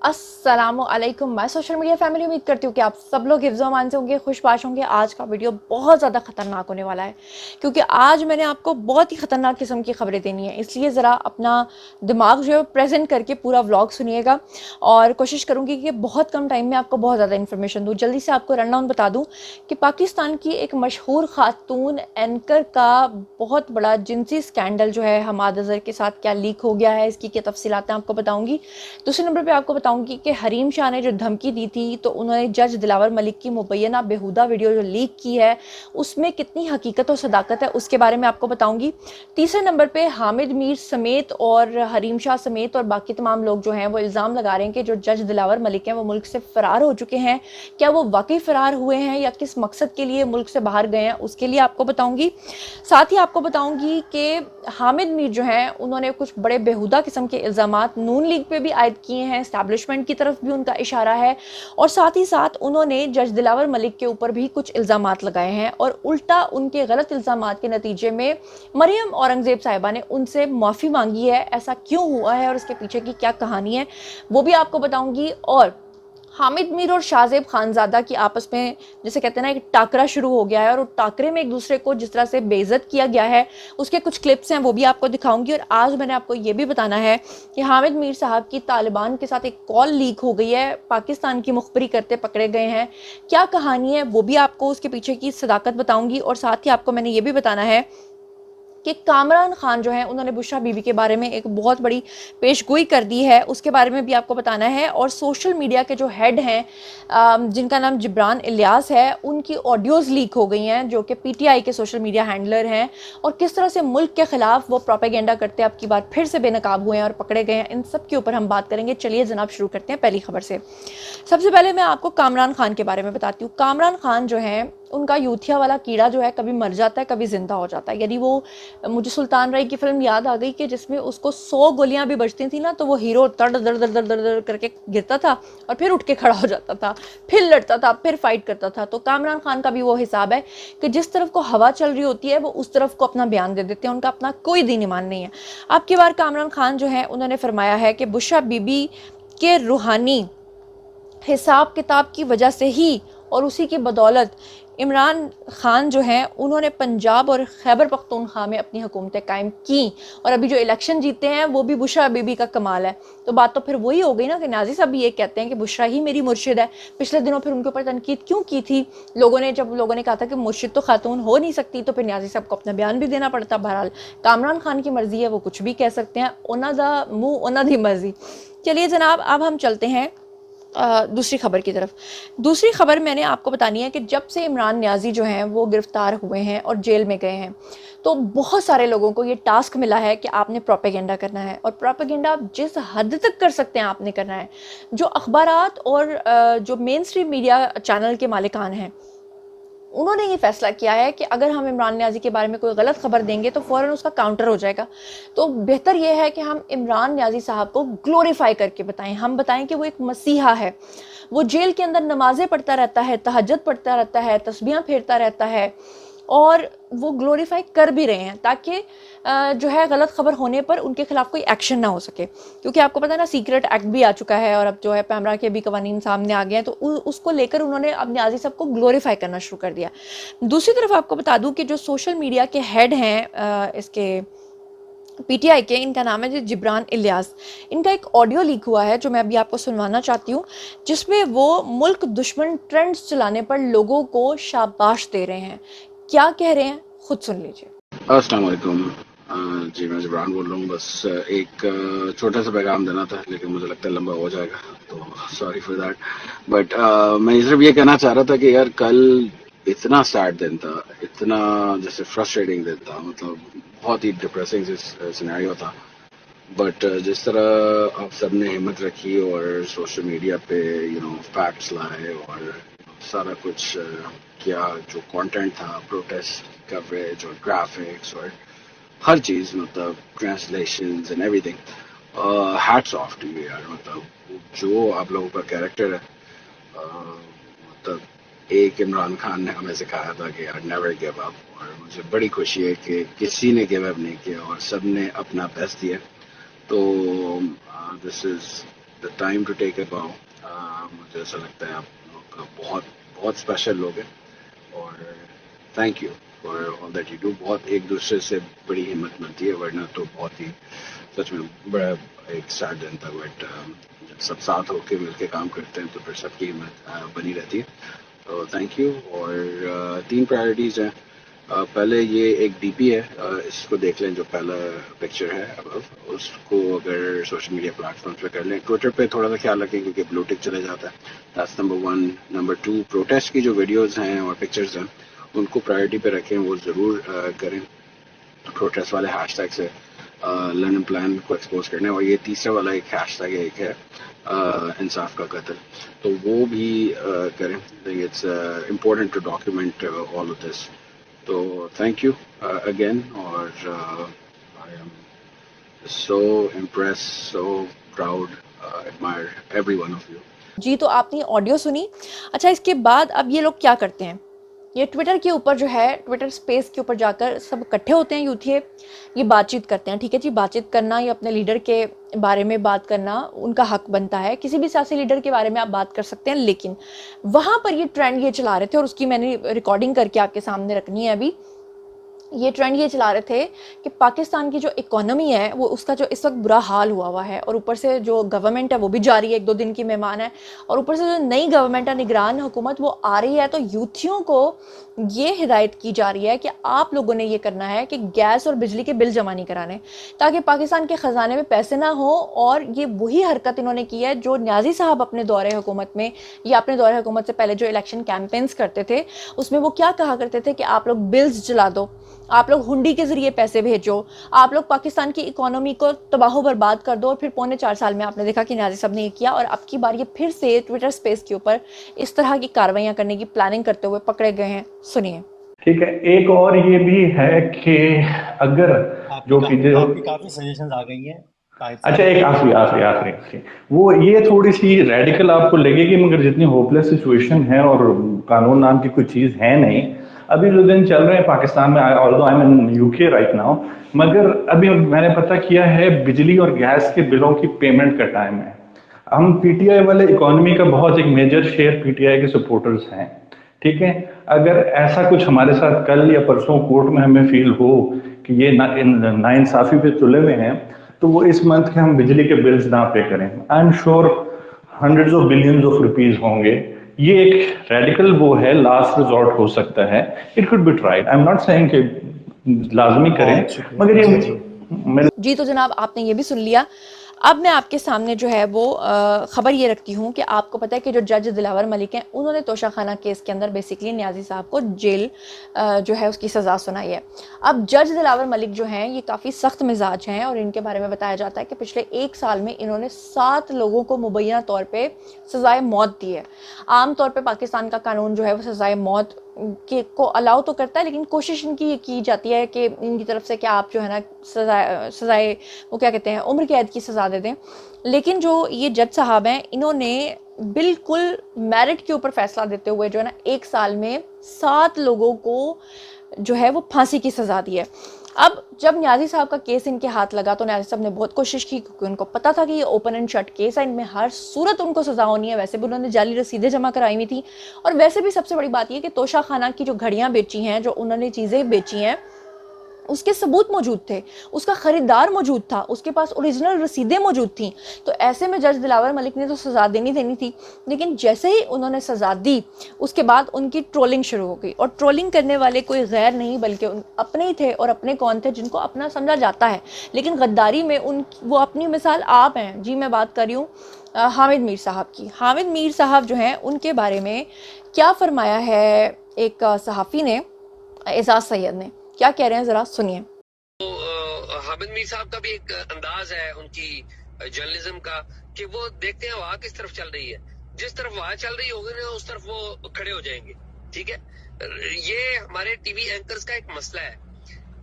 अस्सलाम वालेकुम my social media family. उम्मीद करती हूँ कि आप सब लोग हिफ्ज़ अमान से होंगे, खुशबाश होंगे। आज का वीडियो बहुत ज़्यादा ख़तरनाक होने वाला है क्योंकि आज मैंने आपको बहुत ही ख़तरनाक किस्म की खबरें देनी है, इसलिए ज़रा अपना दिमाग जो है प्रेजेंट करके पूरा व्लॉग सुनिएगा और कोशिश करूँगी कि बहुत कम टाइम में आपको बहुत ज़्यादा इन्फॉर्मेशन दूँ। जल्दी से आपको रन डाउन बता दूँ कि पाकिस्तान की एक मशहूर खातून एंकर का बहुत बड़ा जिनसी स्कैंडल जो है हमाद अज़हर के साथ क्या लीक हो गया है, इसकी क्या तफसीलात आपको बताऊँगी। दूसरे नंबर पर आपको बताऊंगी कि हरीम शाह ने जो धमकी दी थी तो उन्होंने जज दिलावर मलिक की मुबैना बेहुदा वीडियो जो लीक की है उसमें कितनी हकीकत और सदाकत है, उसके बारे में आपको बताऊंगी। तीसरे नंबर पे हामिद मीर समेत और हरीम शाह समेत और बाकी तमाम लोग जो हैं वो इल्ज़ाम लगा रहे हैं कि जो जज दिलावर मलिक हैं वो मुल्क से फ़रार हो चुके हैं। क्या वो वाकई फ़रार हुए हैं या किस मकसद के लिए मुल्क से बाहर गए हैं, उसके लिए आपको बताऊँगी। साथ ही आपको बताऊँगी कि हामिद मीर जो हैं उन्होंने कुछ बड़े बेहुदा किस्म के इल्ज़ामात नून लीग पे भी आयद किए हैं, एस्टैब्लिशमेंट की तरफ भी उनका इशारा है और साथ ही साथ उन्होंने जज दिलावर मलिक के ऊपर भी कुछ इल्ज़ामात लगाए हैं और उल्टा उनके गलत इल्ज़ामात के नतीजे में मरियम औरंगज़ेब साहिबा ने उनसे माफ़ी मांगी है। ऐसा क्यों हुआ है और इसके पीछे की क्या कहानी है वो भी आपको बताऊंगी। और हामिद मीर और शाहजेब खानजादा की आपस में जैसे कहते हैं ना एक टाकरा शुरू हो गया है और टाकरे में एक दूसरे को जिस तरह से बेइज्जत किया गया है उसके कुछ क्लिप्स हैं वो भी आपको दिखाऊंगी। और आज मैंने आपको ये भी बताना है कि हामिद मीर साहब की तालिबान के साथ एक कॉल लीक हो गई है, पाकिस्तान की मुखबरी करते पकड़े गए हैं। क्या कहानी है वो भी आपको उसके पीछे की सदाकत बताऊंगी। और साथ ही आपको मैंने ये भी बताना है कि कामरान खान जो है उन्होंने बुशरा बीबी के बारे में एक बहुत बड़ी पेशगोई कर दी है, उसके बारे में भी आपको बताना है। और सोशल मीडिया के जो हेड हैं जिनका नाम जिब्रान इलियास है, उनकी ऑडियोज़ लीक हो गई हैं जो कि पीटीआई के सोशल मीडिया हैंडलर हैं और किस तरह से मुल्क के ख़िलाफ़ वो प्रोपेगेंडा करते हैं, अब की बार फिर से बेनकाब हुए हैं और पकड़े गए हैं। इन सब के ऊपर हम बात करेंगे। चलिए जनाब शुरू करते हैं पहली खबर से। सबसे पहले मैं आपको कामरान खान के बारे में बताती हूँ। कामरान खान जो हैं उनका यूथिया वाला कीड़ा जो है कभी मर जाता है कभी जिंदा हो जाता है। यानी वो मुझे सुल्तान राय की फिल्म याद आ गई कि जिसमें उसको 100 गोलियां भी बजती थी ना तो वो हीरो दर दर दर दर दर करके गिरता था और फिर उठ के खड़ा हो जाता था, फिर लड़ता था, फिर फाइट करता था। तो कामरान खान का भी वो हिसाब है कि जिस तरफ को हवा चल रही होती है वो उस तरफ को अपना बयान दे देते हैं, उनका अपना कोई दीन ईमान नहीं है। अब की बार कामरान खान जो है उन्होंने फरमाया है कि बुशरा बीबी के रूहानी हिसाब किताब की वजह से ही और उसी की बदौलत इमरान खान जो हैं उन्होंने पंजाब और खैबर पख्तूनख्वा में अपनी हुकूमतें कायम की और अभी जो इलेक्शन जीते हैं वो भी बुशरा बीबी का कमाल है। तो बात तो फिर वही हो गई ना कि नाजी साहब भी ये कहते हैं कि बुशरा ही मेरी मुर्शिद है। पिछले दिनों फिर उनके ऊपर तनकीद क्यों की थी लोगों ने, जब लोगों ने कहा था कि मुर्शिद तो खातून हो नहीं सकती तो फिर नाजी साहब को अपना बयान भी देना पड़ता। बहरहाल कामरान खान की मर्जी है, वो कुछ भी कह सकते हैं, ओना दा मुँह ओना दी मर्जी। चलिए जनाब अब हम चलते हैं दूसरी खबर की तरफ। दूसरी खबर मैंने आपको बतानी है कि जब से इमरान नियाज़ी जो हैं वो गिरफ़्तार हुए हैं और जेल में गए हैं तो बहुत सारे लोगों को ये टास्क मिला है कि आपने प्रोपेगेंडा करना है और प्रोपेगेंडा आप जिस हद तक कर सकते हैं आपने करना है। जो अखबारात और जो मेन स्ट्रीम मीडिया चैनल के मालिकान हैं उन्होंने ये फैसला किया है कि अगर हम इमरान नियाज़ी के बारे में कोई गलत खबर देंगे तो फ़ौरन उसका काउंटर हो जाएगा। तो बेहतर ये है कि हम इमरान नियाज़ी साहब को ग्लोरीफाई करके बताएं, हम बताएं कि वो एक मसीहा है, वो जेल के अंदर नमाज़ें पढ़ता रहता है, तहज्जुद पढ़ता रहता है, तस्बीहां फेरता रहता है और वो ग्लोरीफाई कर भी रहे हैं ताकि जो है गलत खबर होने पर उनके खिलाफ कोई एक्शन ना हो सके। क्योंकि आपको पता है ना सीक्रेट एक्ट भी आ चुका है और अब जो है पैमरा के भी कवानीन सामने आ गए हैं तो उसको लेकर उन्होंने अब नियाज़ी साहब को ग्लोरीफाई करना शुरू कर दिया। दूसरी तरफ आपको बता दूं कि जो सोशल मीडिया के हेड हैं इसके पीटीआई के, इनका नाम है जिब्रान इलियास। इनका एक ऑडियो लीक हुआ है जो मैं अभी आपको सुनवाना चाहती हूँ जिसमें वो मुल्क दुश्मन ट्रेंड्स चलाने पर लोगों को शाबाश दे रहे हैं। क्या कह रहे हैं खुद सुन लीजिए। अस्सलाम वालेकुम। जी मैं जिब्रान बोल रहा हूँ। बस एक छोटा सा पैगाम देना था लेकिन मुझे लगता है लंबा हो जाएगा तो सॉरी फॉर दैट। बट मैं सिर्फ ये कहना चाह रहा था कि यार कल इतना सैड दिन था, इतना जैसे फ्रस्ट्रेटिंग दिन था, मतलब बहुत ही डिप्रेसिंग सिनेरियो था। बट जिस तरह आप सब ने हिम्मत रखी और सोशल मीडिया पे फैक्ट्स लाए और सारा कुछ किया, जो कंटेंट था, प्रोटेस्ट कवरेज और ग्राफिक्स और हर चीज, मतलब translations and everything, hats off to you यार। मतलब जो आप लोगों का कैरेक्टर है, मतलब एक इमरान खान ने हमें सिखाया था कि यार नेवर गिव अप, और मुझे बड़ी खुशी है कि किसी ने गिव अप नहीं किया और सब ने अपना बेस्ट दिया। तो this is the time to take a bow. مجھے ایسا لگتا ہے آپ لوگ بہت بہت اسپیشل لوگ ہیں اور thank you for all that you do. بہت ایک دوسرے سے بڑی ہمت ملتی ہے, ورنہ تو بہت ہی سچ میں بڑا ایک سیڈ دن تھا. بٹ جب سب ساتھ ہو کے مل کے کام کرتے ہیں تو پھر سب کی ہمت بنی رہتی ہے. تو تھینک یو. اور 3 پرائرٹیز ہیں. پہلے یہ ایک ڈی پی ہے, اس کو دیکھ لیں جو پہلا پکچر ہے ابو, اس کو اگر سوشل میڈیا پلیٹ فارمس پہ کر لیں. ٹویٹر پہ تھوڑا سا خیال رکھیں کیونکہ بلو ٹک چلے جاتا ہے. That's number 1. نمبر 2, پروٹیسٹ کی جو ویڈیوز ہیں اور پکچرز ہیں ان کو پرائرٹی پہ رکھیں, وہ ضرور کریں. پروٹیسٹ والے ہیش ٹیگ سے لندن پلان کو ایکسپوز کرنے. اور یہ تیسرا والا ایک ہیش ٹیگ ایک ہے انصاف کا قتل, تو وہ بھی کریں. It's important to document all of this. تو تھینک یو اگین. اور I am so impress, so proud, admire every one of you. جی تو آپ نے آڈیو سنی. اچھا اس کے بعد اب یہ لوگ کیا کرتے ہیں, یہ ٹویٹر کے اوپر جو ہے, ٹویٹر سپیس کے اوپر جا کر سب اکٹھے ہوتے ہیں یوتھ, یہ بات چیت کرتے ہیں. ٹھیک ہے جی, بات چیت کرنا یا اپنے لیڈر کے بارے میں بات کرنا ان کا حق بنتا ہے. کسی بھی سیاسی لیڈر کے بارے میں آپ بات کر سکتے ہیں, لیکن وہاں پر یہ ٹرینڈ یہ چلا رہے تھے, اور اس کی میں نے ریکارڈنگ کر کے آپ کے سامنے رکھنی ہے ابھی. یہ ٹرینڈ یہ چلا رہے تھے کہ پاکستان کی جو اکانومی ہے وہ اس کا جو اس وقت برا حال ہوا ہے, اور اوپر سے جو گورنمنٹ ہے وہ بھی جا رہی ہے, 1-2 دن کی مہمان ہے, اور اوپر سے جو نئی گورنمنٹ ہے, نگران حکومت, وہ آ رہی ہے. تو یوتھیوں کو یہ ہدایت کی جا رہی ہے کہ آپ لوگوں نے یہ کرنا ہے کہ گیس اور بجلی کے بل جمع نہیں کرانے, تاکہ پاکستان کے خزانے میں پیسے نہ ہوں. اور یہ وہی حرکت انہوں نے کی ہے جو نیازی صاحب اپنے دور حکومت میں یا اپنے دور حکومت سے پہلے جو الیکشن کیمپینز کرتے تھے اس میں وہ کیا کہا کرتے تھے کہ آپ لوگ بلز جلا دو, آپ لوگ ہنڈی کے ذریعے پیسے بھیجو, آپ لوگ پاکستان کی اکانومی کو تباہ و برباد کر دو. اور پھر 4.25 سال میں آپ نے دیکھا کہ نیازی صاحب نے یہ کیا, اور اب کی بار یہ پھر سے ٹویٹر سپیس کے اوپر اس طرح کی کاروائیاں کرنے کی پلاننگ کرتے ہوئے پکڑے گئے ہیں. سنیے. ٹھیک ہے, ایک اور یہ بھی ہے کہ اگر جو کافی سجیشنز آ گئی ہیں. اچھا ایک آخری وہ یہ تھوڑی سی ریڈیکل آپ کو لگے گی, مگر جتنی ہوپلیس سچویشن ہے اور قانون نام کی کوئی چیز ہے نہیں. ابھی جو دن چل رہے ہیں پاکستان میں, although I'm in UK right now, مگر ابھی میں نے پتہ کیا ہے بجلی اور گیس کے بلوں کی پیمنٹ کا ٹائم ہے. ہم پی ٹی آئی والے اکانومی کا بہت ایک major share P T I کے سپورٹرز ہیں. ٹھیک ہے, اگر ایسا کچھ ہمارے ساتھ کل یا پرسوں کورٹ میں ہمیں فیل ہو کہ یہ ناانصافی پہ تلے ہوئے ہیں, تو وہ اس منتھ کے ہم بجلی کے بلز نہ پے کریں. I am sure hundreds of billions of rupees ہوں گے. یہ ایک ریڈیکل وہ ہے, لاسٹ ریزورٹ ہو سکتا ہے. It could be tried. I am not saying کہ لازمی کریں, مگر یہ جی تو جناب آپ نے یہ بھی سن لیا. اب میں آپ کے سامنے جو ہے وہ خبر یہ رکھتی ہوں کہ آپ کو پتہ ہے کہ جو جج دلاور ملک ہیں انہوں نے توشہ خانہ کیس کے اندر بیسیکلی نیازی صاحب کو جیل جو ہے اس کی سزا سنائی ہے. اب جج دلاور ملک جو ہیں یہ کافی سخت مزاج ہیں, اور ان کے بارے میں بتایا جاتا ہے کہ پچھلے 1 سال میں انہوں نے 7 لوگوں کو مبینہ طور پہ سزائے موت دی ہے. عام طور پہ پاکستان کا قانون جو ہے وہ سزائے موت کو الاؤ تو کرتا ہے, لیکن کوشش ان کی یہ کی جاتی ہے کہ ان کی طرف سے کہ آپ جو ہے نا سزائے وہ کیا کہتے ہیں عمر قید کی سزا دے دیں. لیکن جو یہ جج صاحب ہیں انہوں نے بالکل میرٹ کے اوپر فیصلہ دیتے ہوئے جو ہے نا 1 سال میں 7 لوگوں کو جو ہے وہ پھانسی کی سزا دی ہے. اب جب نیازی صاحب کا کیس ان کے ہاتھ لگا تو نیازی صاحب نے بہت کوشش کی, کیونکہ ان کو پتا تھا کہ یہ اوپن اینڈ شٹ کیس ہے, ان میں ہر صورت ان کو سزا ہونی ہے. ویسے بھی انہوں نے جعلی رسیدیں جمع کرائی ہوئی تھی, اور ویسے بھی سب سے بڑی بات یہ کہ توشہ خانہ کی جو گھڑیاں بیچی ہیں, جو انہوں نے چیزیں بیچی ہیں, اس کے ثبوت موجود تھے, اس کا خریدار موجود تھا, اس کے پاس اوریجنل رسیدیں موجود تھیں. تو ایسے میں جج دلاور ملک نے تو سزا دینی تھی, لیکن جیسے ہی انہوں نے سزا دی اس کے بعد ان کی ٹرولنگ شروع ہو گئی. اور ٹرولنگ کرنے والے کوئی غیر نہیں بلکہ اپنے ہی تھے, اور اپنے کون تھے جن کو اپنا سمجھا جاتا ہے, لیکن غداری میں وہ اپنی مثال آپ ہیں. جی میں بات کر رہی ہوں حامد میر صاحب کی. حامد میر صاحب جو ہیں ان کے بارے میں کیا فرمایا ہے ایک صحافی نے, اعزاز سید نے, کیا کہہ رہے ہیں ذرا سنیے. حامد میر صاحب کا بھی ایک انداز ہے ان کی جرنلزم کا کہ وہ دیکھتے ہیں ہوا کس طرف چل رہی ہے, جس طرف ہوا چل رہی ہوگی نا اس طرف وہ کھڑے ہو جائیں گے. ٹھیک ہے, یہ ہمارے ٹی وی اینکرز کا ایک مسئلہ ہے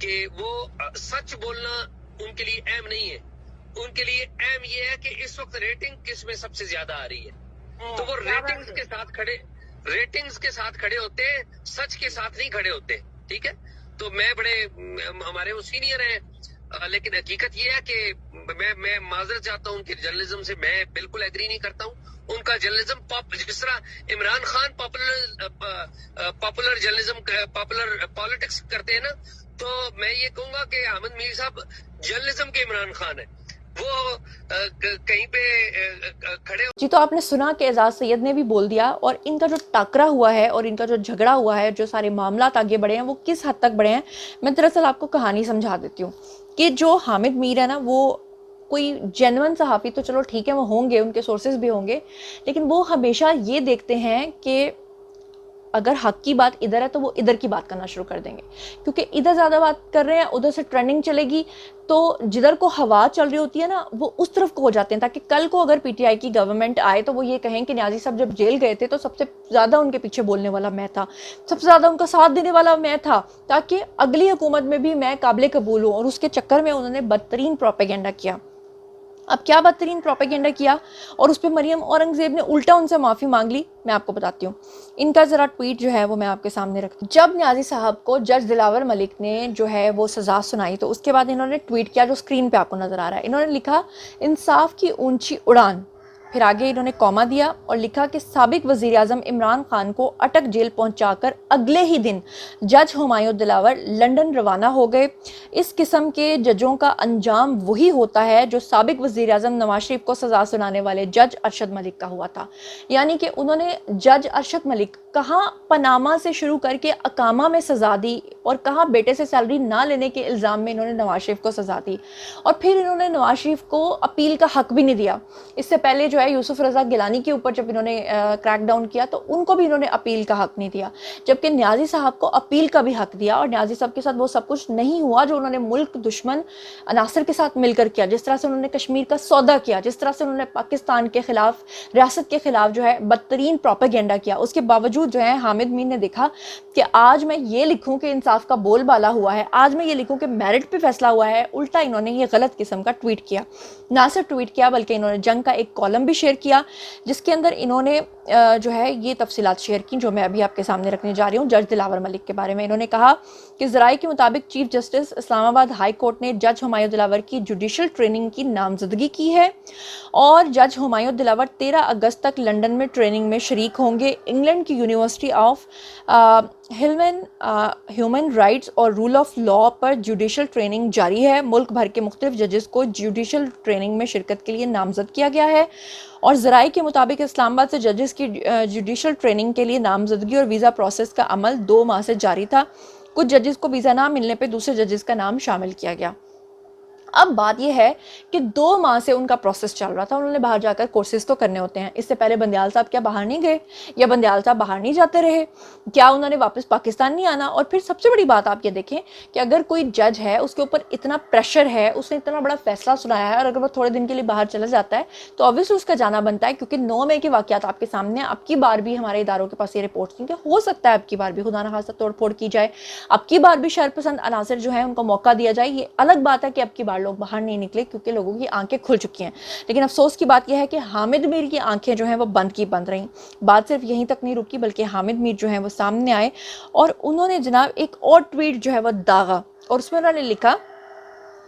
کہ وہ سچ بولنا ان کے لیے اہم نہیں ہے. ان کے لیے اہم یہ ہے کہ اس وقت ریٹنگ کس میں سب سے زیادہ آ رہی ہے, تو وہ ریٹنگز کے ساتھ کھڑے ہوتے ہیں, سچ کے ساتھ نہیں کھڑے ہوتے. ٹھیک ہے, تو میں بڑے ہمارے وہ سینئر ہیں लेकिन हकीकत ये है कि मैं माजरत चाहता हूँ उनके जर्नलिज्म से, मैं बिल्कुल एग्री नहीं करता हूँ। उनका जर्नलिज्म जिस तरह Imran Khan popular journalism popular politics करते हैं ना, तो मैं ये कहूंगा कि अहमद मीर साहब जर्नलिज्म के इमरान खान है। वो कहीं पे खड़े जी, तो आपने सुना कि एजाज सैयद ने भी बोल दिया, और इनका जो टाकरा हुआ है और इनका जो झगड़ा हुआ है, जो सारे मामलात आगे बढ़े हैं, वो किस हद तक बढ़े हैं, मैं दरअसल आपको कहानी समझा देती हूँ। कि जो हामिद मीर है ना, वो कोई जेन्युइन सहाफ़ी तो चलो ठीक है, वो होंगे, उनके सोर्सेज भी होंगे, लेकिन वो हमेशा ये देखते हैं कि अगर हक की बात इधर है तो वो इधर की बात करना शुरू कर देंगे, क्योंकि इधर ज़्यादा बात कर रहे हैं, उधर से ट्रेंडिंग चलेगी, तो जिधर को हवा चल रही होती है ना, वो उस तरफ को हो जाते हैं, ताकि कल को अगर पीटीआई की गवर्नमेंट आए तो वो ये कहें कि न्याजी साहब जब जेल गए थे तो सबसे ज़्यादा उनके पीछे बोलने वाला मैं था, सबसे ज़्यादा उनका साथ देने वाला मैं था, ताकि अगली हुकूमत में भी मैं काबिल कबूल हूँ। और उसके चक्कर में उन्होंने बदतरीन प्रोपेगेंडा किया। अब क्या बदतरीन प्रोपेगेंडा किया, और उस पर मरियम औरंगजेब ने उल्टा उनसे माफ़ी मांग ली, मैं आपको बताती हूँ। इनका ज़रा ट्वीट जो है वो मैं आपके सामने रखती हूँ। जब न्याजी साहब को जज दिलावर मलिक ने जो है वो सज़ा सुनाई, तो उसके बाद इन्होंने ट्वीट किया, जो स्क्रीन पे आपको नज़र आ रहा है। इन्होंने लिखा, इंसाफ की ऊंची उड़ान, फिर आगे इन्होंने कॉमा दिया और लिखा कि साबिक वज़ीर आज़म इमरान खान को अटक जेल पहुंचाकर अगले ही दिन जज हुमायूं दिलावर लंदन रवाना हो गए। इस किस्म के जजों का अंजाम वही होता है जो साबिक वज़ीर आज़म नवाज शरीफ को सज़ा सुनाने वाले जज अरशद मलिक का हुआ था। यानी कि उन्होंने जज अरशद मलिक कहाँ पनामा से शुरू करके अकामा में सज़ा दी, और कहाँ बेटे से सैलरी ना लेने के इल्ज़ाम में इन्होंने नवाज शरीफ को सज़ा दी, और फिर इन्होंने नवाज शरीफ को अपील का हक भी नहीं दिया। इससे पहले जो है यूसुफ रज़ा गिलानी के ऊपर जब इन्होंने क्रैक डाउन किया तो उनको भी इन्होंने अपील का हक नहीं दिया, जबकि न्याजी साहब को अपील का भी हक दिया। और न्याजी साहब के साथ वो सब कुछ नहीं हुआ जो उन्होंने मुल्क दुश्मन अनासर के साथ मिलकर किया, जिस तरह से उन्होंने कश्मीर का सौदा किया, जिस तरह से उन्होंने पाकिस्तान के खिलाफ, रियासत के खिलाफ जो है बदतरीन प्रोपेगेंडा किया। उसके बावजूद जो है हामिद मीर ने देखा कि आज मैं ये लिखूं कि इंसाफ का बोलबाला हुआ है, आज मैं ये लिखूं कि मेरिट पे फैसला हुआ है, उल्टा इन्होंने ये गलत किस्म का ट्वीट किया। ना सिर्फ ट्वीट किया बल्कि इन्होंने जंग का एक कॉलम भी शेयर किया, जिसके अंदर इन्होंने जो है ये तफसीलात शेयर की जो मैं अभी आपके सामने रखने जा रही हूँ जज दिलावर मलिक के बारे में। इन्होंने कहा कि ज़राए के मुताबिक chief justice Islamabad high court ने जज हुमायूं दिलावर की जुडिशल ट्रेनिंग की नामजदगी की है, और जज हुमायूं दिलावर 13 अगस्त तक लंदन में ट्रेनिंग में शरीक होंगे। इंग्लैंड की यूनिवर्सिटी ऑफ ह्यूमन राइट्स और रूल ऑफ लॉ पर जुडिशल ट्रेनिंग जारी है। मुल्क भर के मुख्तलिफ जजेस को जुडिशल ट्रेनिंग में शिरकत के लिए नामजद किया गया है। और ज़राए के मुताबिक इस्लामाबाद से जजेस की जुडिशल ट्रेनिंग के लिए नामजदगी और वीज़ा प्रोसेस का अमल 2 माह से जारी था। कुछ जजेस को वीज़ा ना मिलने पर दूसरे जजेस का नाम शामिल किया गया। अब बात यह है कि 2 माह से उनका प्रोसेस चल रहा था, उन्होंने बाहर जाकर कोर्सेज तो करने होते हैं। इससे पहले बंदयाल साहब क्या बाहर नहीं गए, या बंदयाल साहब बाहर नहीं जाते रहे, क्या उन्होंने वापस पाकिस्तान नहीं आना? और फिर सबसे बड़ी बात आप ये देखें कि अगर कोई जज है, उसके ऊपर इतना प्रेशर है, उसने इतना बड़ा फैसला सुनाया है, और अगर वो थोड़े दिन के लिए बाहर चला जाता है तो ऑब्वियसली उसका जाना बनता है, क्योंकि 9 मई के वाक़यात आपके सामने। अब की बार भी हमारे इदारों के पास ये रिपोर्ट्स थी कि हो सकता है अब की बार भी खुदा न खास्ता तोड़ फोड़ की जाए, अब की बार भी शरपसंद अनासर जो है उनको मौका दिया जाए। ये अलग बात है कि अब की बार लोग बाहर नहीं निकले क्योंकि लोगों की आंखें खुल चुकी हैं, लेकिन अफसोस की बात यह है कि हामिद मीर की आंखें जो हैं वो बंद की बंद रहीं। बात सिर्फ यहीं तक नहीं रुकी, बल्कि हामिद मीर जो हैं वो सामने आए और उन्होंने जनाब एक और ट्वीट जो है वो दागा, और उसमें उन्होंने लिखा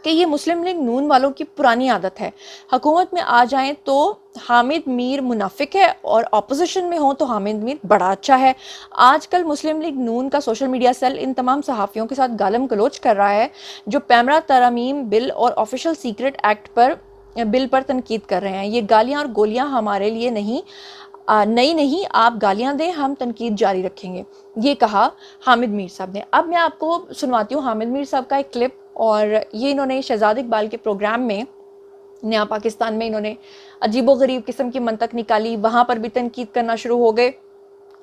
कि ये मुस्लिम लीग नून वालों की पुरानी आदत है, हुकूमत में आ जाएं तो हामिद मीर मुनाफिक है और अपोजिशन में हो तो हामिद मीर बड़ा अच्छा है। आजकल मुस्लिम लीग नून का सोशल मीडिया सेल इन तमाम सहाफ़ियों के साथ गालम गलोच कर रहा है जो पैमरा तरमीम बिल और ऑफिशियल सीक्रेट एक्ट पर बिल पर तनकीद कर रहे हैं। ये गालियाँ और गोलियाँ हमारे लिए नहीं नहीं, आप गालियां दें, हम तनकीद जारी रखेंगे, ये कहा हामिद मीर साहब ने। अब मैं आपको सुनवाती हूँ हामिद मीर साहब का एक क्लिप, और ये इन्होंने शहजाद इकबाल के प्रोग्राम में नया पाकिस्तान में इन्होंने अजीबोगरीब किस्म की मंतक निकाली, वहाँ पर भी तनकीद करना शुरू हो गए,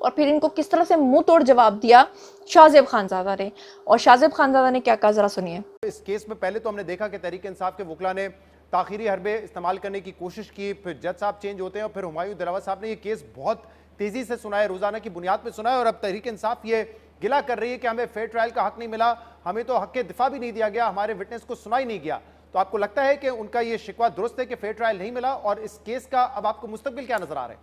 और फिर इनको किस तरह से मुंह तोड़ जवाब दिया शाहजेब खानजादा ने। और शाहजेब खानजादा ने क्या कहा, ज़रा सुनिए। इस केस में पहले तो हमने देखा कि तहरीक इंसाफ के वकला ने ताखीरी हरबे इस्तेमाल करने की कोशिश की, फिर जज साहब चेंज होते हैं और फिर हुमायूं दिलावर साहब ने ये केस बहुत तेज़ी से सुना है, रोज़ाना की बुनियाद पर सुना है, और अब तहरीक इंसाफ ये गिला कर रही है कि हमें फेयर ट्रायल का हक नहीं मिला, हमें तो हक के दिफा भी नहीं दिया गया, हमारे विटनेस को सुना ही नहीं गया। तो आपको लगता है कि उनका ये शिकवा दुरुस्त है कि फेयर ट्रायल नहीं मिला, और इस केस का अब आपको मुस्तकबिल क्या नजर आ रहा है?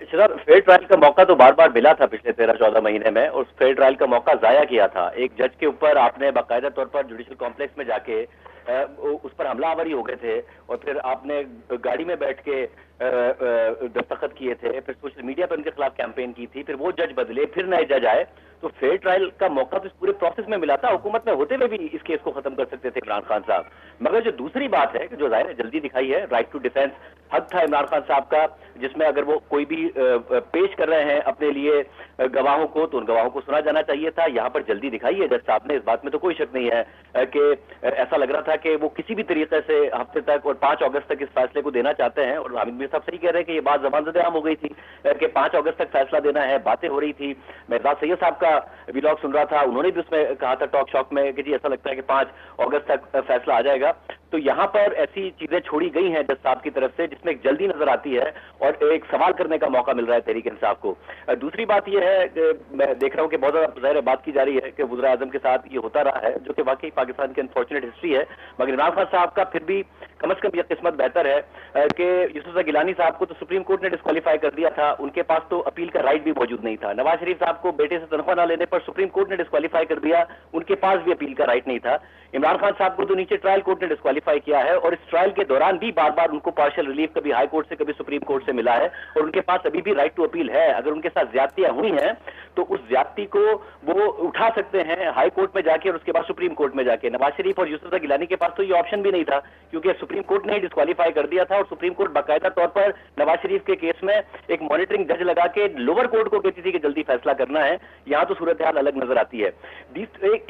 सर, फेयर ट्रायल का मौका तो बार बार मिला था पिछले 13-14 महीने में, और फेयर ट्रायल का मौका जाया किया था। एक जज के ऊपर आपने बाकायदा तौर पर जुडिशल कॉम्प्लेक्स में जाके उस पर हमलावरी हो गए थे और फिर आपने गाड़ी में बैठ के दस्तखत किए थे, फिर सोशल मीडिया पर उनके खिलाफ कैंपेन की थी, फिर वो जज बदले, फिर नए जज आए, तो फेयर ट्रायल का मौका तो इस पूरे प्रोसेस में मिला था। हुकूमत में होते हुए भी इस केस को खत्म कर सकते थे इमरान खान साहब। मगर जो दूसरी बात है कि जो जाहिर है जल्दी दिखाई है, राइट टू डिफेंस हक था इमरान खान साहब का, जिसमें अगर वो कोई भी पेश कर रहे हैं अपने लिए गवाहों को, तो उन गवाहों को सुना जाना चाहिए था। यहाँ पर जल्दी दिखाई है जज साहब ने, इस बात में तो कोई शक नहीं है कि ऐसा लग रहा था कि वो किसी भी तरीके से हफ्ते तक और 5 अगस्त तक इस फैसले को देना चाहते हैं। और हामिद मीर साहब सही कह रहे हैं कि ये बात ज़बान-ज़द आम हो गई थी कि 5 अगस्त तक फैसला देना है, बातें हो रही थी। मैं इरशाद सैयद साहब का व्लॉग सुन रहा था, उन्होंने भी उसमें कहा था टॉक शॉक में कि जी ऐसा लगता है कि 5 अगस्त तक फैसला आ जाएगा। तो यहाँ पर ऐसी चीजें छोड़ी गई हैं जज साहब की तरफ से जिसमें एक जल्दी नजर आती है और एक सवाल करने का मौका मिल रहा है तहरीक इंसाफ को। दूसरी बात यह है कि मैं देख रहा हूँ कि बहुत ज्यादा ज़ाहिर बात की जा रही है कि वज़ीर आज़म के साथ ये होता रहा है, जो कि वाकई पाकिस्तान की अनफॉर्चुनेट हिस्ट्री है। मगर इमरान खान साहब का फिर भी कम अज कम यह किस्मत बेहतर है कि यूसुफ गिलानी साहब को तो सुप्रीम कोर्ट ने डिस्क्वालीफाई कर दिया था, उनके पास तो अपील का राइट भी मौजूद नहीं था। नवाज शरीफ साहब को बेटे से तनख्वाह न लेने पर सुप्रीम कोर्ट ने डिस्क्वालीफाई कर दिया, उनके पास भी अपील का राइट नहीं था। इमरान खान साहब को तो नीचे ट्रायल कोर्ट ने डिस्क्वालीफाई किया है और इस ट्रायल के दौरान भी बार बार उनको पार्शियल रिलीफ कभी हाई कोर्ट से कभी सुप्रीम कोर्ट से मिला है और उनके पास अभी भी राइट टू अपील है। अगर उनके साथ ज्यादतियां हुई हैं तो उस ज्यादती को वो उठा सकते हैं हाई कोर्ट में जाके और उसके बाद सुप्रीम कोर्ट में जाके। नवाज शरीफ और यूसुफ गिलानी के पास तो ये ऑप्शन भी नहीं था क्योंकि सुप्रीम कोर्ट ने डिस्क्वालीफाई कर दिया था और सुप्रीम कोर्ट बाकायदा तौर पर नवाज शरीफ के केस में एक मॉनिटरिंग जज लगा के लोअर कोर्ट को कहती थी कि जल्दी फैसला करना है। यहाँ तो सूरत हाल अलग नजर आती है।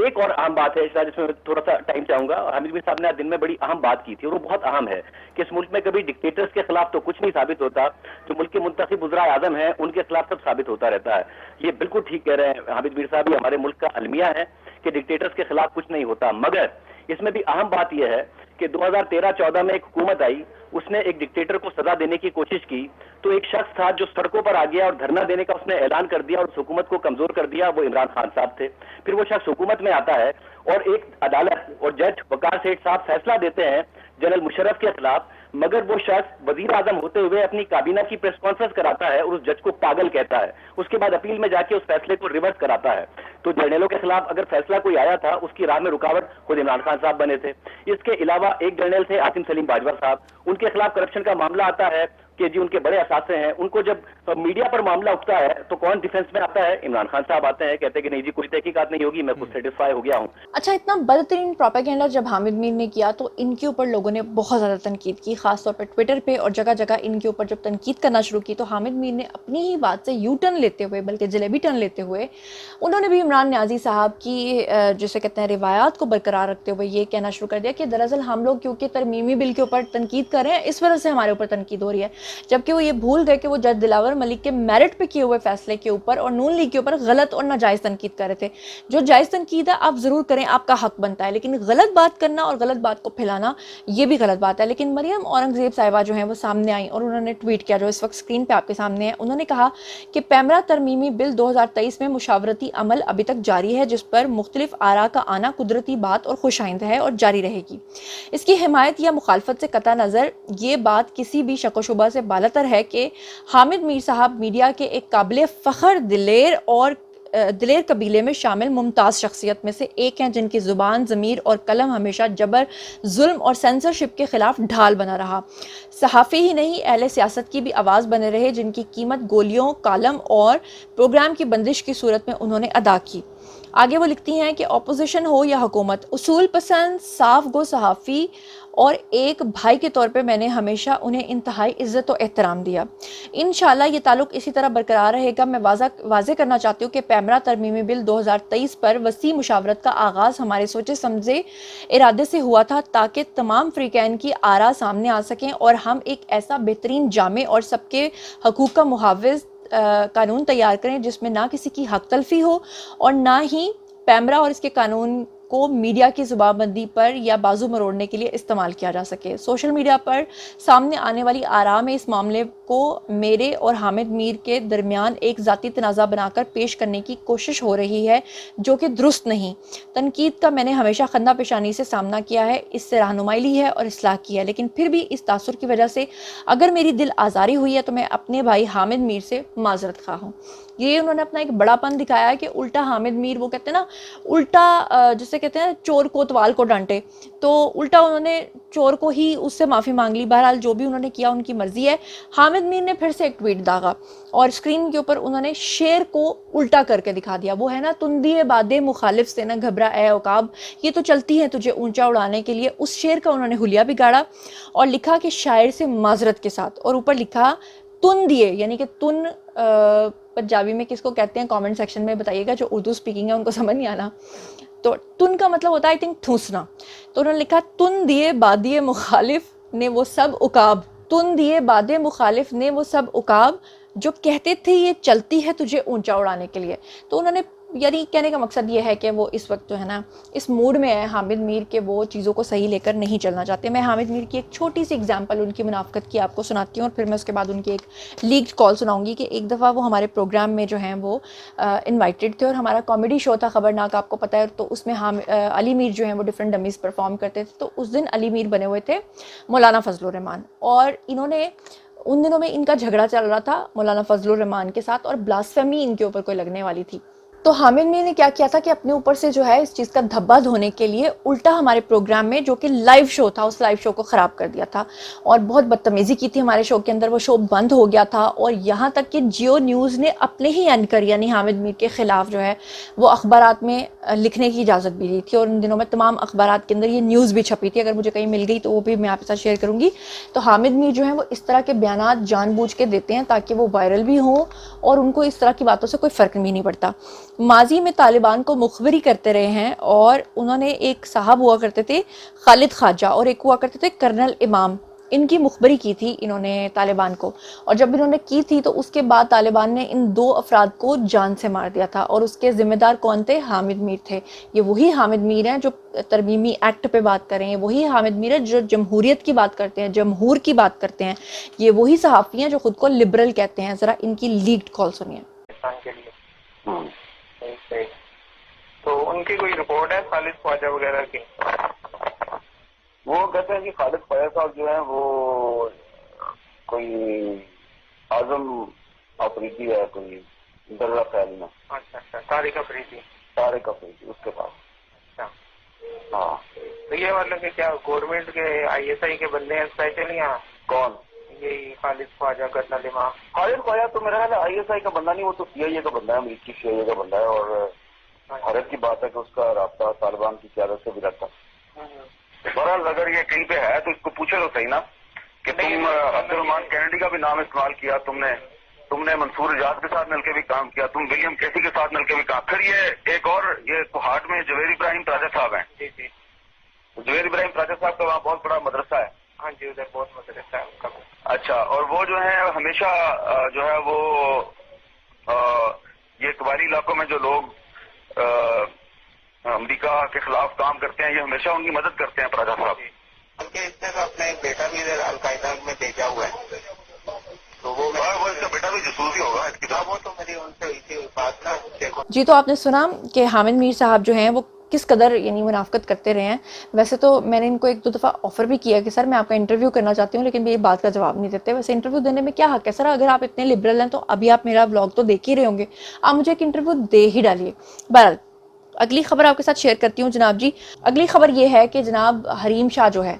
एक और अहम बात है जिसमें थोड़ा सा टाइम चाहूंगा, और हामिद मीर साहब ने आज दिन में बड़ी अहम बात की थी और वो बहुत अहम है कि इस मुल्क में कभी डिक्टेटर्स के खिलाफ तो कुछ नहीं साबित होता, जो मुल्क के मुंतखब वज़ीर आज़म हैं उनके खिलाफ सब साबित होता रहता है। ये बिल्कुल ठीक कह रहे हैं हामिद मीर साहब, ये हमारे मुल्क का अलमिया है कि डिक्टेटर्स के खिलाफ कुछ नहीं होता। मगर इसमें भी अहम बात यह है कि 2013-14 में एक हुकूमत आई, उसने एक डिक्टेटर को सजा देने की कोशिश की, तो एक शख्स था जो सड़कों पर आ गया और धरना देने का उसने ऐलान कर दिया और उस हुकूमत को कमजोर कर दिया, वो इमरान खान साहब थे। फिर वो शख्स हुकूमत में आता है और एक अदालत और जज वकार सेठ साहब फैसला देते हैं जनरल मुशर्रफ के खिलाफ, मगर वो शख्स वजीर आजम होते हुए अपनी काबीना की प्रेस कॉन्फ्रेंस कराता है और उस जज को पागल कहता है, उसके बाद अपील में जाके उस फैसले को रिवर्स कराता है। तो जर्नलों के खिलाफ अगर फैसला कोई आया था उसकी राह में रुकावट खुद इमरान खान साहब बने थे। इसके अलावा एक जर्नल थे आसिम सलीम बाजवा साहब, उनके खिलाफ करप्शन का मामला आता है कि जी उनके बड़े असासे हैं, उनको जब मीडिया पर मामला उठता है तो कौन डिफेंस में आता है? इमरान खान साहब आते हैं, कहते हैं कि नहीं जी कोई तहकीकात नहीं होगी, मैं खुद सेटिस्फाई हो गया हूँ। अच्छा, इतना बदतरीन प्रोपेगेंडा जब हामिद मीर ने किया तो इनके ऊपर लोगों ने बहुत ज़्यादा तनकीद की, खासतौर पर ट्विटर पे और जगह जगह इनके ऊपर जब तनकीद करना शुरू की तो हामिद मीर ने अपनी ही बात से यू टर्न लेते हुए, बल्कि जलेबी टर्न लेते हुए, उन्होंने भी इमरान न्याजी साहब की जिसे कहते हैं रिवायात को बरकरार रखते हुए ये कहना शुरू कर दिया कि दरअसल हम लोग क्योंकि तरमीमी बिल के ऊपर तनकीद कर रहे हैं इस वजह से हमारे ऊपर तनकीद हो रही है, जबकि वो ये भूल गए कि वो जज दिलावर मलिक के मेरिट पे किए हुए फैसले के ऊपर और नून लीग के ऊपर गलत और नाजायज़ तनकीद कर रहे थे। जो जायज़ तनकीद है आप ज़रूर करें, आपका हक बनता है, लेकिन गलत बात करना और गलत बात को फैलाना ये भी गलत बात है। लेकिन मरियम औरंगज़ेब साहिबा जो हैं वो सामने आई और उन्होंने ट्वीट किया जो इस वक्त स्क्रीन पर आपके सामने है। उन्होंने कहा कि पैमरा तरमीमी बिल 2023 में मुशावरती अमल अभी तक जारी है, जिस पर मुख्तलिफ आरा का आना कुदरती बात और खुशाइंद है और जारी रहेगी। इसकी हिमायत या मुखालफत से कता नज़र ये बात किसी भी शक व शुबा से बालतर है कि हामिद मीर साहब मीडिया के एक काबिल फ़ख्र दिलेर कबीले में शामिल मुमताज़ शख्सियत में से एक हैं, जिनकी ज़ुबान, ज़मीर और कलम हमेशा जबर, जुल्म और सेंसरशिप के ख़िलाफ़ ढाल बना रहा। सहाफ़ी ही नहीं, अहले सियासत की भी आवाज़ बने रहे, जिनकी कीमत गोलियों, कालम और प्रोग्राम की बंदिश की सूरत में उन्होंने अदा की। आगे वो लिखती हैं कि अपोजिशन हो या हुकूमत, उसूल पसंद, साफ गो सहाफ़ी और एक भाई के तौर पे मैंने हमेशा उन्हें इंतहाई इज़्ज़त और एहतराम दिया। इंशाअल्लाह ये ताल्लुक़ इसी तरह बरकरार रहेगा। मैं वाज़े करना चाहती हूँ कि पैमरा तरमीमी बिल 2023 पर वसी मुशावरत का आगाज़ हमारे सोचे समझे इरादे से हुआ था ताकि तमाम फ़रीक़ैन की आरा सामने आ सकें और हम एक ऐसा बेहतरीन जामे और सबके हकूक़ का मुहाफ़िज़ कानून तैयार करें जिसमें ना किसी की हक तलफी हो और ना ही पैमरा और इसके कानून को मीडिया की ज़ुबानबंदी पर या बाजू मरोड़ने के लिए इस्तेमाल किया जा सके। सोशल मीडिया पर सामने आने वाली आरा में इस मामले को मेरे और हामिद मीर के दरमियान एक ज़ाती तनाज़ा बनाकर पेश करने की कोशिश हो रही है, जो कि दुरुस्त नहीं। तनकीद का मैंने हमेशा खंदा पेशानी से सामना किया है, इससे रहनुमाई ली है और इस्लाह की है, लेकिन फिर भी इस तासुर की वजह से अगर मेरी दिल आज़ारी हुई है तो मैं अपने भाई हामिद मीर से माजरत खा हूँ। ये उन्होंने अपना एक बड़ापन दिखाया है कि उल्टा हामिद मीर, वो कहते हैं ना, उल्टा जिसे कहते हैं चोर कोतवाल को डांटे, तो उल्टा उन्होंने चोर को ही उससे माफ़ी मांग ली। बहरहाल जो भी उन्होंने किया उनकी मर्जी है। हामिद मीर ने फिर से एक ट्वीट दागा और स्क्रीन के ऊपर उन्होंने शेर को उल्टा करके दिखा दिया। वो है ना, तुंदिए बादे मुखालिफ से न घबरा ए औकाब, ये तो चलती है तुझे ऊंचा उड़ाने के लिए। उस शेर का उन्होंने हुलिया बिगाड़ा और लिखा कि शायर से माजरत के साथ, और ऊपर लिखा तुन दिए, यानी कि तुन पंजाबी में किसको कहते हैं कमेंट सेक्शन में बताइएगा, जो उर्दू स्पीकिंग है उनको समझ नहीं आना। तो तुन का मतलब होता है आई थिंक ठूसना, तो उन्होंने लिखा तुन दिए बादिए मुखालिफ ने वो सब उकाब, तुन दिए बादे मुखालिफ ने वो सब उकाब, जो कहते थे ये चलती है तुझे ऊंचा उड़ाने के लिए। तो उन्होंने, यानी कहने का मकसद ये है कि वो इस वक्त जो है ना इस मूड में है हामिद मीर के, वो चीज़ों को सही लेकर नहीं चलना चाहते। मैं हामिद मीर की एक छोटी सी एग्जांपल उनकी मुनाफकत की आपको सुनाती हूँ और फिर मैं उसके बाद उनकी एक लीक्ड कॉल सुनाऊंगी कि एक दफ़ा वो हमारे प्रोग्राम में जो हैं वो इन्वाइटेड थे और हमारा कॉमेडी शो था खबरनाक, आपको पता है। तो उसमें अली मीर जो हैं वो डिफरेंट डमीज़ परफॉर्म करते थे। तो उस दिन अली मीर बने हुए थे मौलाना फजलुर रहमान, और इन्होंने उन दिनों में इनका झगड़ा चल रहा था मौलाना फजलुर रहमान के साथ और ब्लास्फेमी इनके ऊपर कोई लगने वाली थी। तो हामिद मीर ने क्या किया था कि अपने ऊपर से जो है इस चीज़ का धब्बा धोने के लिए उल्टा हमारे प्रोग्राम में, जो कि लाइव शो था, उस लाइव शो को ख़राब कर दिया था और बहुत बदतमीज़ी की थी हमारे शो के अंदर। वो शो बंद हो गया था और यहाँ तक कि जियो न्यूज़ ने अपने ही एंकर यानी हामिद मीर के ख़िलाफ़ जो है वो अखबारात में लिखने की इजाज़त भी दी थी, और उन दिनों में तमाम अखबारात के अंदर ये न्यूज़ भी छपी थी। अगर मुझे कहीं मिल गई तो वो भी मैं आपके साथ शेयर करूँगी। तो हामिद मीर जो है वो इस तरह के बयानात जानबूझ के देते हैं ताकि वो वायरल भी हों और उनको इस तरह की बातों से कोई फ़र्क भी नहीं पड़ता। माजी में तालिबान को मुखबरी करते रहे हैं, और उन्होंने एक साहब हुआ करते थे खालिद ख्वाजा और एक हुआ करते थे कर्नल इमाम, इनकी मुखबरी की थी इन्होंने तालिबान को। और जब इन्होंने की थी तो उसके बाद तालिबान ने इन 2 अफराद को जान से मार दिया था, और उसके ज़िम्मेदार कौन थे? हामिद मीर थे। ये वही हामिद मीर हैं जो तरमीमी एक्ट पे बात कर रहे हैं, वही हामिद मीर है जो जमहूरियत की बात करते हैं, जमहूर की बात करते हैं। ये वही सहाफ़ी हैं जो खुद को लिबरल कहते हैं। ज़रा इनकी लीक्ड कॉल सुनिए। तो उनकी कोई रिपोर्ट है खालिद ख्वाजा वगैरह की? वो कहते हैं कि खालिद ख्वाजा साहब जो है वो कोई आजम अफरीदी है, कोई दर्रा ख्याल में। अच्छा, तारिक अफरीदी उसके पास। अच्छा, हाँ। तो ये मतलब कि क्या गवर्नमेंट के ISI के बंदे हैं स्पेशल यहाँ? कौन? यही खालिद ख्वाजा, कर्नल इमाम। खालिद ख्वाजा तो मेरा ख्याल है ISI का बंदा नहीं, वो तो CIA का बंदा है, अमेरिकी CIA का बंदा है। और हरत की बात है कि उसका राब्ता तालिबान की क़यादत से भी रहता। बहरहाल अगर ये कहीं पे है तो इसको पूछे तो सही ना कि तुम अब्दुर्रहमान कैनेडी का भी नाम इस्तेमाल किया, तुमने मंसूर इजाद के साथ मिलकर भी काम किया, तुम विलियम केसी के साथ मिलकर भी काम। फिर ये एक और ये कोहाट में जवेर इब्राहिम प्राजा साहब हैं। जी जी, जवेर इब्राहिम प्राजा साहब का वहाँ बहुत बड़ा मदरसा है। हाँ जी, उधर बहुत मदरसा है उनका। अच्छा, और वो जो है हमेशा जो है वो ये कबायली इलाकों में जो लोग अमेरिका के खिलाफ काम करते हैं, ये हमेशा उनकी मदद करते हैं प्राजा साहब। उनके इसने तो अपना एक बेटा भी इधर अलकायदा में भेजा हुआ है, तो वो इसका बेटा भी जसूस ही होगा इसकी तरह। वो तो मेरी उनसे हुई थी बात ना। देखो जी, तो आपने सुना कि हामिद मीर साहब जो हैं वो किस कदर यानी मुनाफकत करते रहे हैं। वैसे तो मैंने इनको 1-2 दफ़ा ऑफर भी किया कि सर मैं आपका इंटरव्यू करना चाहती हूँ, लेकिन ये बात का जवाब नहीं देते। वैसे इंटरव्यू देने में क्या हक है सर? अगर आप इतने लिबरल हैं तो अभी आप मेरा ब्लॉग तो देख ही रहे होंगे, आप मुझे एक इंटरव्यू दे ही डालिए। बहरहाल अगली खबर आपके साथ शेयर करती हूँ जनाब जी। अगली खबर ये है कि जनाब हरीम शाह जो है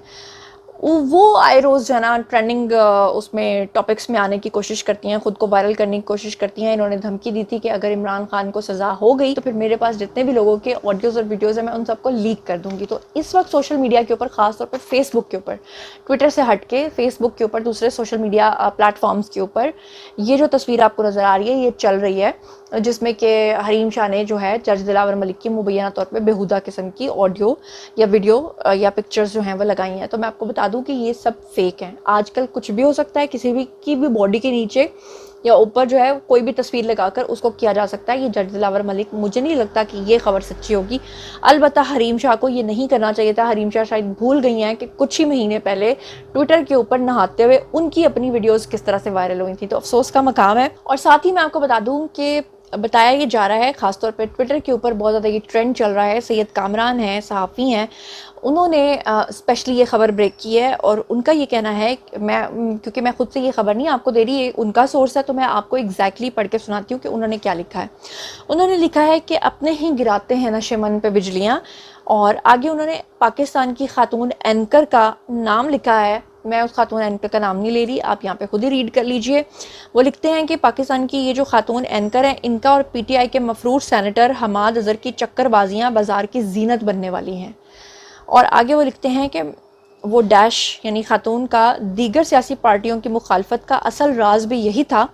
वो आए रोज़ जो है ना ट्रेंडिंग उसमें टॉपिक्स में आने की कोशिश करती हैं, ख़ुद को वायरल करने की कोशिश करती हैं। इन्होंने धमकी दी थी कि अगर इमरान खान को सज़ा हो गई तो फिर मेरे पास जितने भी लोगों के ऑडियोज़ और वीडियोज़ हैं मैं उन सबको लीक कर दूंगी। तो इस वक्त सोशल मीडिया के ऊपर, ख़ास तौर पर फेसबुक के ऊपर, ट्विटर से हट के फेसबुक के ऊपर, दूसरे सोशल मीडिया प्लेटफॉर्म्स के ऊपर ये जो तस्वीर आपको नज़र आ रही है ये चल रही है, जिसमें कि हरीम शाह ने जो है जज दिलावर मलिक की मुबैना तौर पे बेहुदा किस्म की ऑडियो या वीडियो या पिक्चर्स जो हैं वो लगाई हैं। तो मैं आपको बता दूं कि ये सब फेक हैं। आजकल कुछ भी हो सकता है, किसी भी की भी बॉडी के नीचे या ऊपर जो है कोई भी तस्वीर लगाकर उसको किया जा सकता है। ये जज दिलावर मलिक, मुझे नहीं लगता कि ये खबर सच्ची होगी। अलबत्ता हरीम शाह को ये नहीं करना चाहिए था। हरीम शाह शायद भूल गई हैं कि कुछ ही महीने पहले ट्विटर के ऊपर नहाते हुए उनकी अपनी वीडियोज़ किस तरह से वायरल हुई थी। तो अफसोस का मकाम है। और साथ ही मैं आपको बता दूँ कि बताया ये जा रहा है, ख़ासतौर पे ट्विटर के ऊपर बहुत ज़्यादा ये ट्रेंड चल रहा है। सैयद कामरान हैं, सहाफ़ी हैं, उन्होंने स्पेशली ये खबर ब्रेक की है और उनका ये कहना है, क्योंकि मैं खुद से ये खबर नहीं आपको दे रही, उनका सोर्स है, तो मैं आपको एग्जैक्टली पढ़ के सुनाती हूँ कि उन्होंने क्या लिखा है। उन्होंने लिखा है कि अपने ही गिराते हैं नशेमन पे बिजलियाँ, اور آگے انہوں نے پاکستان کی خاتون اینکر کا نام لکھا ہے. میں اس خاتون اینکر کا نام نہیں لے رہی, آپ یہاں پہ خود ہی ریڈ کر لیجئے. وہ لکھتے ہیں کہ پاکستان کی یہ جو خاتون اینکر ہیں, ان کا اور پی ٹی آئی کے مفرور سینیٹر حماد اظہر کی چکر بازیاں بازار کی زینت بننے والی ہیں. اور آگے وہ لکھتے ہیں کہ وہ ڈیش یعنی خاتون کا دیگر سیاسی پارٹیوں کی مخالفت کا اصل راز بھی یہی تھا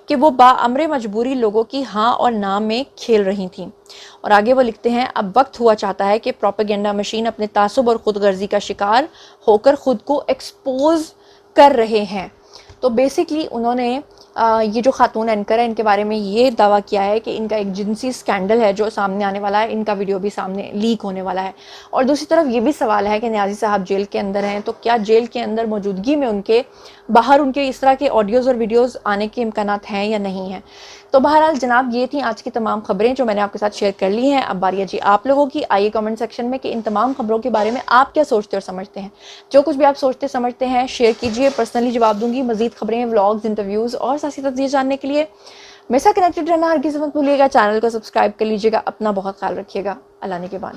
کہ وہ باامر مجبوری لوگوں کی ہاں اور نہ میں کھیل رہی تھیں. اور آگے وہ لکھتے ہیں اب وقت ہوا چاہتا ہے کہ پروپیگنڈا مشین اپنے تعصب اور خود غرضی کا شکار ہو کر خود کو ایکسپوز کر رہے ہیں. تو بیسکلی انہوں نے یہ جو خاتون اینکر ہے ان کے بارے میں یہ دعویٰ کیا ہے کہ ان کا ایک جنسی سکینڈل ہے جو سامنے آنے والا ہے, ان کا ویڈیو بھی سامنے لیک ہونے والا ہے. اور دوسری طرف یہ بھی سوال ہے کہ نیازی صاحب جیل کے اندر ہیں, تو کیا جیل کے اندر موجودگی میں ان کے باہر ان کے اس طرح کے آڈیوز اور ویڈیوز آنے کے امکانات ہیں یا نہیں ہیں. تو بہرحال جناب یہ تھیں آج کی تمام خبریں جو میں نے آپ کے ساتھ شیئر کر لی ہیں. اب باری ہے جی آپ لوگوں کی. آئیے کمنٹ سیکشن میں کہ ان تمام خبروں کے بارے میں آپ کیا سوچتے اور سمجھتے ہیں. جو کچھ بھی آپ سوچتے سمجھتے ہیں شیئر کیجئے, پرسنلی جواب دوں گی. مزید خبریں, ولاگز, انٹرویوز اور سیاسی تجزیے جاننے کے لیے میرے ساتھ کنیکٹڈ رہنا ہرگز مت بھولیے گا. چینل کو سبسکرائب کر لیجیے گا. اپنا بہت خیال رکھیے گا. اللہ نگہبان.